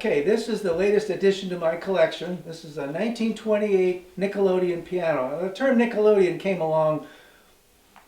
Okay, this is the latest addition to my collection. This is a 1928 Nickelodeon piano. Now, the term Nickelodeon came along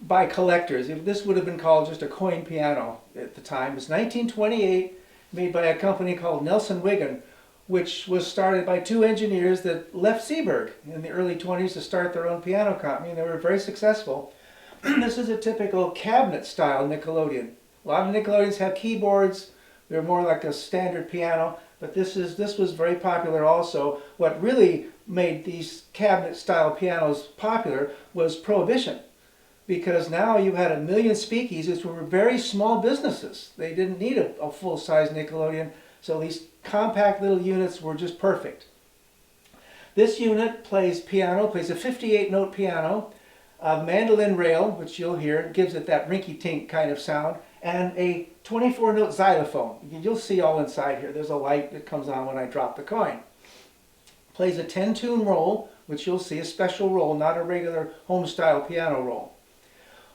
by collectors. This would have been called just a coin piano at the time. It's 1928, made by a company called Nelson-Wiggen, which was started by two engineers that left Seaburg in the early 20s to start their own piano company, and they were very successful. This is a typical cabinet-style Nickelodeon. A lot of Nickelodeons have keyboards. They're more like a standard piano, but this was very popular also. What really made these cabinet-style pianos popular was Prohibition, because now you had 1 million speakeasies, which were very small businesses. They didn't need a full-size Nickelodeon, so these compact little units were just perfect. This unit plays piano, plays a 58-note piano, a mandolin rail, which you'll hear, gives it that rinky-tink kind of sound, and a 24-note xylophone. You'll see all inside here. There's a light that comes on when I drop the coin. Plays a 10-tune roll, which you'll see, a special roll, not a regular home-style piano roll.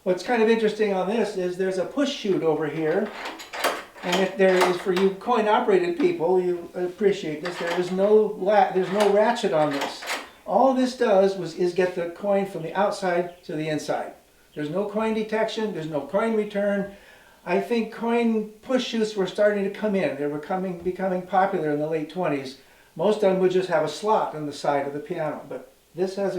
What's kind of interesting on this is there's a push chute over here, and if there is, for you coin-operated people, you appreciate this, there's no ratchet on this. All this does is get the coin from the outside to the inside. There's no coin detection, there's no coin return. I think coin push chutes were starting to come in. They were becoming popular in the late 20s. Most of them would just have a slot on the side of the piano, but this has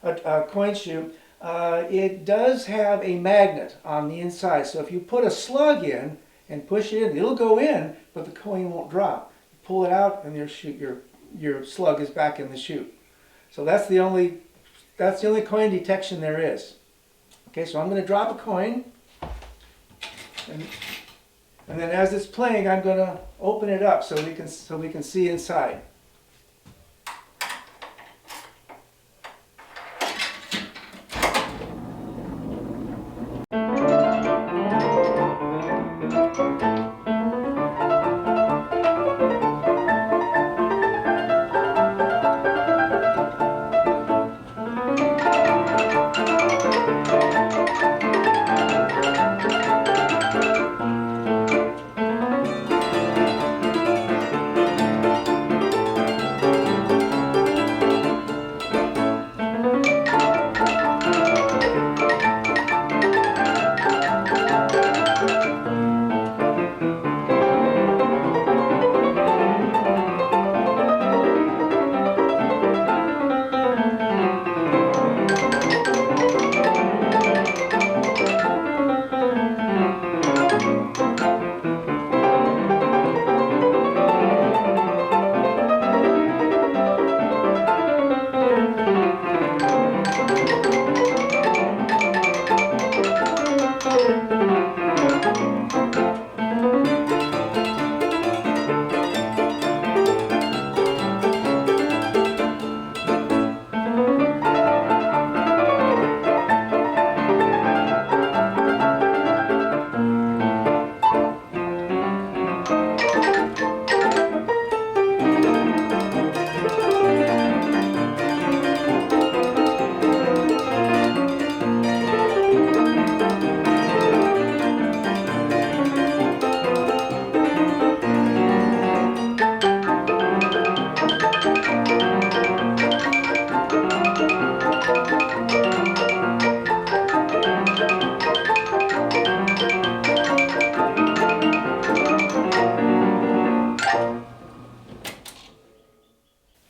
a coin chute. It does have a magnet on the inside, so if you put a slug in and push it in, it'll go in, but the coin won't drop. You pull it out, and your slug is back in the chute. So that's the only coin detection there is. Okay, so I'm going to drop a coin, and then as it's playing, I'm going to open it up so we can see inside.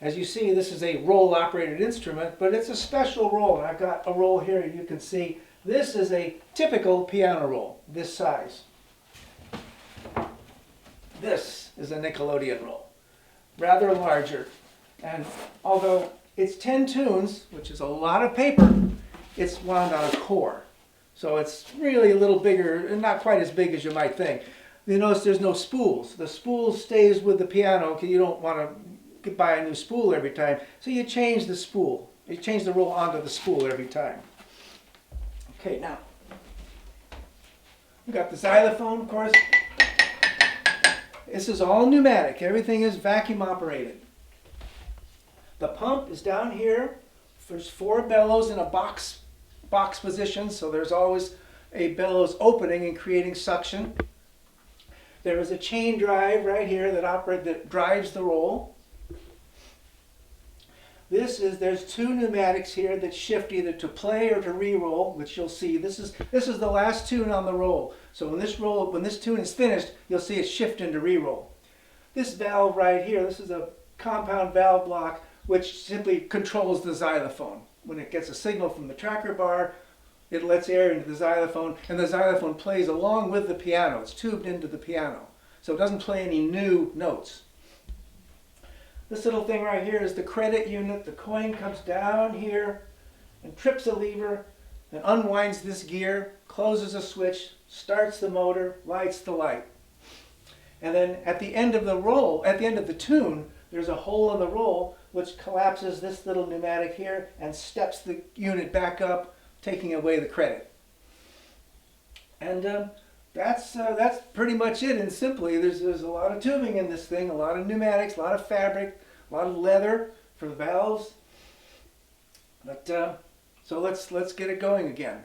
As you see, this is a roll-operated instrument, but it's a special roll. And I've got a roll here you can see. This is a typical piano roll, this size. This is a Nickelodeon roll, rather larger. And although it's 10 tunes, which is a lot of paper, it's wound on a core. So it's really a little bigger, and not quite as big as you might think. You notice there's no spools. The spool stays with the piano because you don't want to buy a new spool every time. So you change the spool. You change the roll onto the spool every time. Okay, now, we've got the xylophone, of course. This is all pneumatic. Everything is vacuum operated. The pump is down here. There's 4 bellows in a box position, so there's always a bellows opening and creating suction. There is a chain drive right here that drives the roll. There's two pneumatics here that shift either to play or to re-roll, which you'll see. This is the last tune on the roll. So when this tune is finished, you'll see it shift into re-roll. This valve right here, this is a compound valve block which simply controls the xylophone. When it gets a signal from the tracker bar, it lets air into the xylophone, and the xylophone plays along with the piano. It's tubed into the piano, so it doesn't play any new notes. This little thing right here is the credit unit. The coin comes down here and trips a lever and unwinds this gear, closes a switch, starts the motor, lights the light. And then at the end of the roll, at the end of the tune, there's a hole in the roll which collapses this little pneumatic here and steps the unit back up, taking away the credit. And that's pretty much it. And simply, there's a lot of tubing in this thing, a lot of pneumatics, a lot of fabric, a lot of leather for the valves. But so let's get it going again.